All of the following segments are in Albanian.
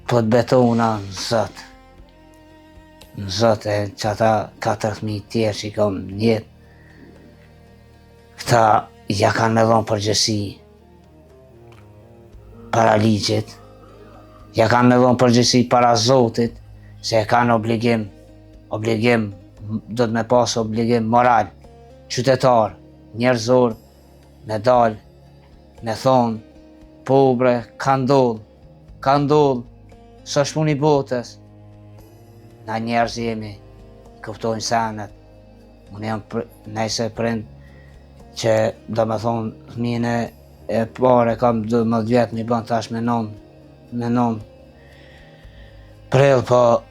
Po të betona në Zot. Në Zot e që ata 4.000 tjerë që i kam në jetë, këta ja kanë me dhonë përgjësi para ligjit, ja kanë me dhonë përgjësi para Zotit, se e kanë obligim, do të me pas obligim moral, qytetar, njerëzor, me dalë, me thonë, po bre, ka ndodhë, së shpun i botës. Na njerëz jemi, kuptojnë senet, unë jam nëjse prind që do me thonë fëmijën e pare kam 12 vjetë mi bën tash me non prill, po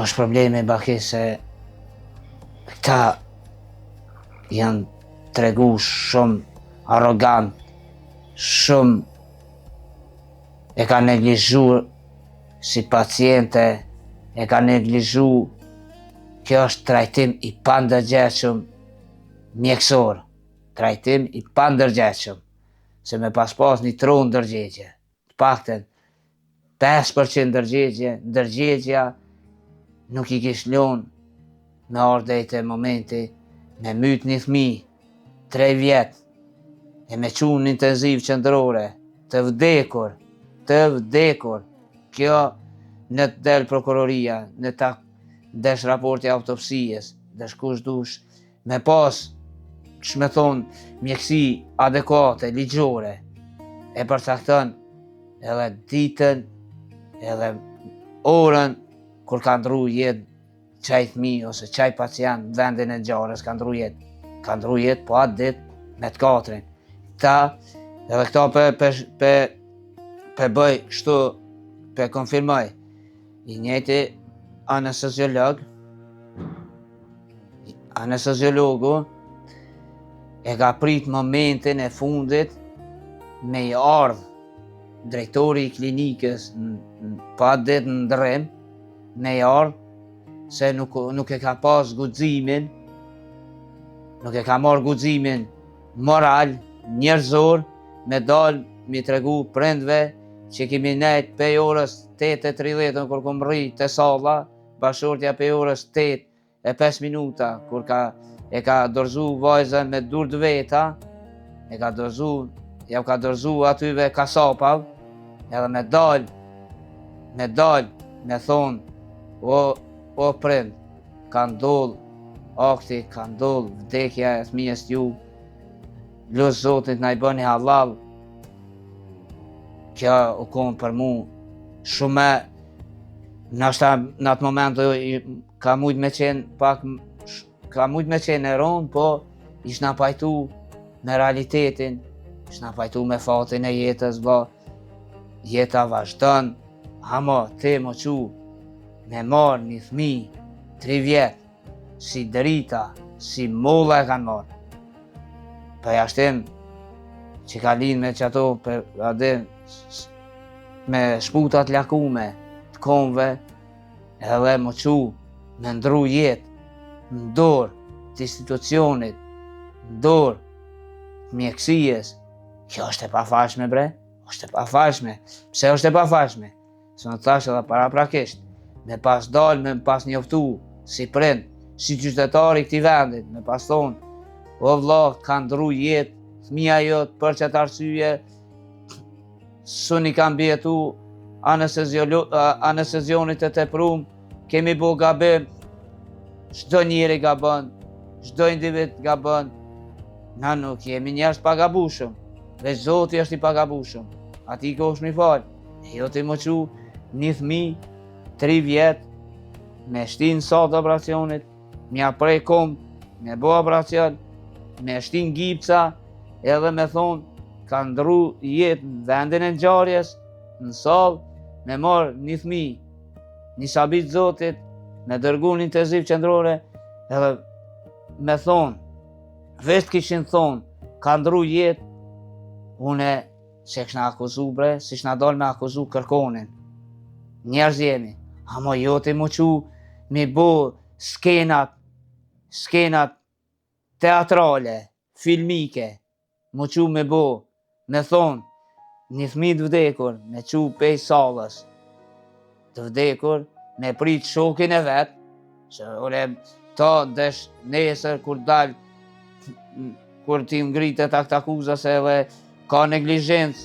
është problemi baki se këta janë tregu shumë arrogant, shumë e ka neglizhu si paciente, e ka neglizhu, kjo është trajtim i pandërgjegjshëm mjekësor, trajtim i pandërgjegjshëm, se me pas një tron ndërgjegje, të pakten 5% ndërgjegja nuk i kish lon me ardhejt e momenti me myt një fëmijë 3 vjet e me qunë në intenziv qendrore, të vdekur, kjo në të del prokuroria, në ta desh raporti autopsijes, desh kush dush, me pas, që me thonë, mjekësi adekuate, ligjore, e përcakton edhe ditën, edhe orën, kur ka ndru jetë qaj fëmijë ose qaj pacient në vendin e ngjarjes ka ndru jetë, po atë ditë me të katrin. Edhe këta pe bëj kështu, pe konfirmoj. I njëjti anesteziologu e ka prit momentin e fundit me i ardhë drejtori i klinikës pa ditë në ndërrim, me i ardhë se nuk e ka pas guximin, nuk e ka marrë guximin moral, njerëzor, me dalë mi tregu prindve që kemi nejt pej orës 8:30 kur kom rri të salla, bashortja pej orës 8:05 minuta, kur e ka dorëzu vajzën me dur të veta, ka dorëzu atyve kasapav, edhe me dalë, me thonë, o prind, ka ndodhë akti, ka ndodhë vdekja e fëmijës ju, lusë Zotit na i bëni halal, kjo u konë për mu shumë, nashta në atë moment ka mujt me qenë e ronë, po ishna pajtu me realitetin, ishna pajtu me fatin e jetës, jeta vazhdon, ama ti më qu me marrë një fëmijë 3 vjetë, si drita, si molla e kanë marrë. Për jashtim që ka linë me qëto, me shputat lakume, të konve, edhe më qu me ndru jetë, në dorë të institucionit, në dorë të mjekësijës. Kjo është e pafashme bre, është e pafashme. Pse është e pafashme? Se në thash edhe paraprakisht, me pas dalë, me pas njoftu, si prind, si qytetari këtij vendit, me pas thonë, o vlla, ka ndru jetë, fëmija jotë për qëtë arsye, suni kam bjetu anestezionit e teprum, kemi bo gabim, çdo njeri gabon, çdo individ gabon, na nuk jemi njerëz pagabushëm, veç Zoti është i pagabushëm, ati ko është mi falë, e jo ti më qu një fëmijë 3 vjetë, me shtinë sot operacionit, mja prej kom, me bo operacion, me shtinë gipca, edhe me thonë, ka ndru jetë në vendin e ngjarjes, në sallë, me marrë një fëmijë, një sabit Zotit, me dërgu një intenziv qendrore, edhe me thonë, veç të kishin thonë, ka ndru jetë, une se këshna akuzu bre, si shna dal me akuzu kërkonin. Njerëz jemi, ama jo ti më qu mi bo skenat teatrale, filmike, më qu me bo, me thonë, një fëmijë të vdekur, me qu pej sallës, të vdekur, me prit shokin e vetë, që ore ta desh nesër kur dalë, kur ti ngritet akuzës edhe ka neglizhencë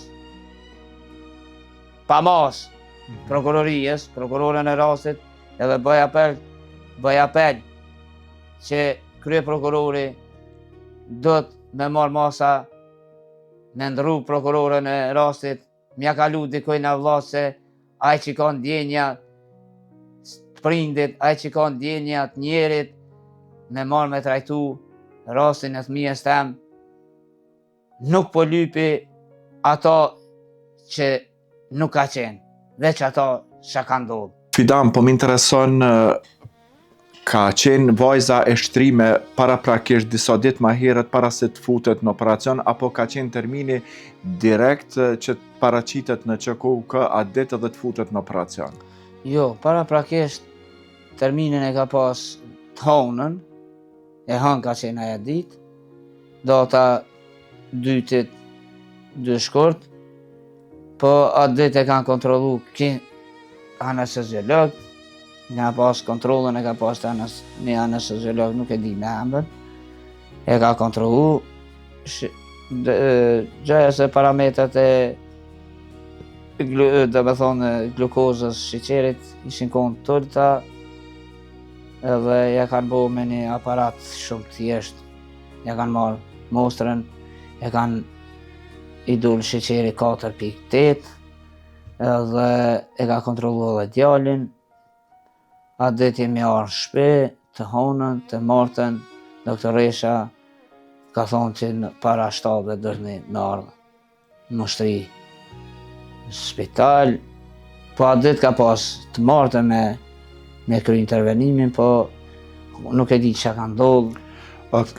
pa mas prokurorijës, prokurorën e rastit, edhe bëj apel që krye prokurori do të me marrë masa me ndru prokurorën e rastit, mja kalu dikoj në vllaç se ai që ka ndjenja të prindit, ai që ka ndjenja të njerit, me marrë me trajtu rastin e fëmijës tem, nuk po lypi ato që nuk ka qenë, veç ato që ka ndodhë. Fidan, po m'intereson ka qenë vajza e shtrime paraprakisht disa ditë ma herët para se të futet në operacion, apo ka qenë termini direkt që të paraqitet në QKUK atë ditë dhe të futet në operacion? Jo, paraprakisht terminin e ka pas të honën, e hënë ka qenë aja ditë, data 2 shkurt, po atë ditë e kanë kontrolu anesteziolog, nga pas kontrolën e ka pas të një anesteziolog, nuk e di me emër, e ka kontrolu, gjëja se parametrat e dhe me thonë glukozës sheqerit ishin konë të ulta, edhe ja kanë bo me një aparat shumë thjesht, ja kanë marrë mostrën, ja kanë idul sheqeri 4.8, edhe e ka kontrolu edhe djalin. Atë ditë jemi arë në shpe, të honën, të martën, doktoresha ka thonë që para 7 dërni me ardhë në shtri në spital, po atë ditë ka pas të martën me kry intervenimin, po nuk e di që ka ndodhë.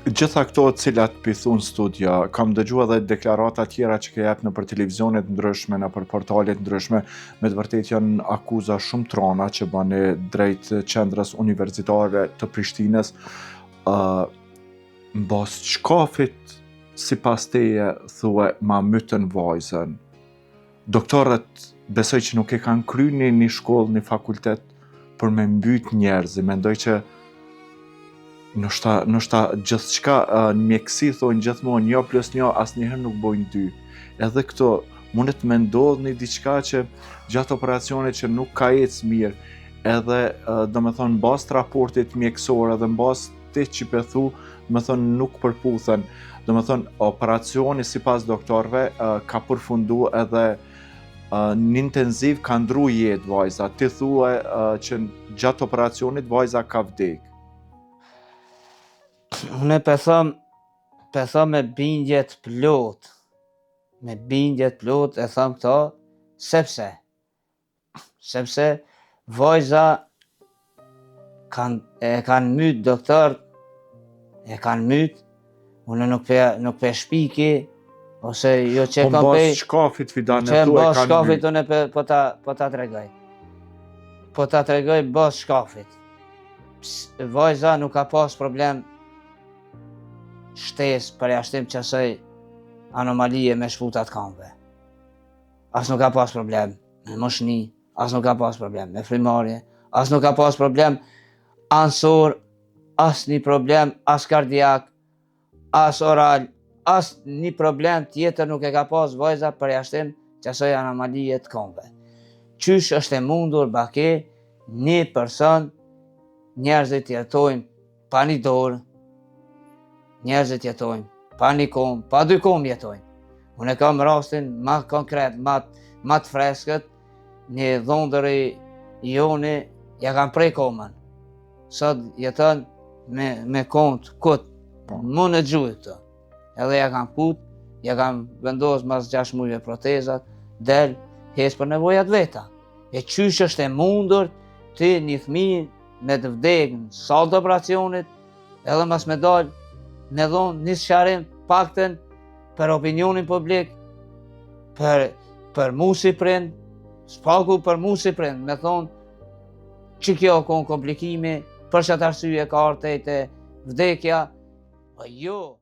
Gjitha këto cilat pithun studia, kam dëgjua dhe deklarata tjera që ke jep në për televizionet ndryshme, në për portalet ndryshme, me të vërtet janë akuza shumë trona që bani drejt qendrës universitare të Prishtinës. Mbas shkafit, si pas teje, thue ma mytën vajzën. Doktorët besoj që nuk e kanë kryni një shkollë, një fakultet për me mbyt njerëzi, mendoj që nështë gjithçka në mjekësi thonë gjithmonë 1+1 asnjëherë nuk bojnë 2. Edhe këto mundet me ndodhë një diçka që gjatë operacionit që nuk ka ecë mirë, edhe do me thonë në bazë të raportit mjekësor edhe në bazë të që pethu, do me thonë nuk përputhen. Do me thonë operacioni si pas doktorve ka përfundu edhe në intenziv ka ndru jetë vajza. Ti thue që gjatë operacionit vajza ka vdek. Unë pe thëm me bindjet plot, e thëm këto, sepse vajza e kanë myt doktor, e kanë myt, unë nuk pe shpiki, ose jo që kam pe... Po shkafit Fidan, e thua e kanë shkafit, unë po ta tregoj. Po ta tregoj bas shkafit. Vajza nuk ka pas problem shtes për jashtim qësoj anomalije me shfutat kamve. As nuk ka pas problem me moshni, as nuk ka pas problem me frimarje, as nuk ka pas problem ansor, as një problem as kardiak, as oral, as një problem tjetër nuk e ka pas vajza për jashtim qësoj anomalije të kamve. Qysh është e mundur bake një person, njerëzit jetojnë pa një dorë, njerëzit jetojnë, pa një kom, pa 2 kom jetojnë. Unë e kam rastin ma konkret, ma të freskët, një dhondëri joni, ja kam prej komën. Sot jeton me kont, kut, më në gjujë të. Edhe ja kam kut, ja kam vendos mas 6 mujve protezat, del, hes për nevojat veta. E qysh është e mundur ti një fëmi me të vdekë në salë të operacionit, edhe mas me dalë, me dhonë një sqarim pakten për opinionin publik, për mu si prind, s'paku për mu si prind, me thonë që kjo konë komplikimi, për që të arsye ka artejt e vdekja, jo.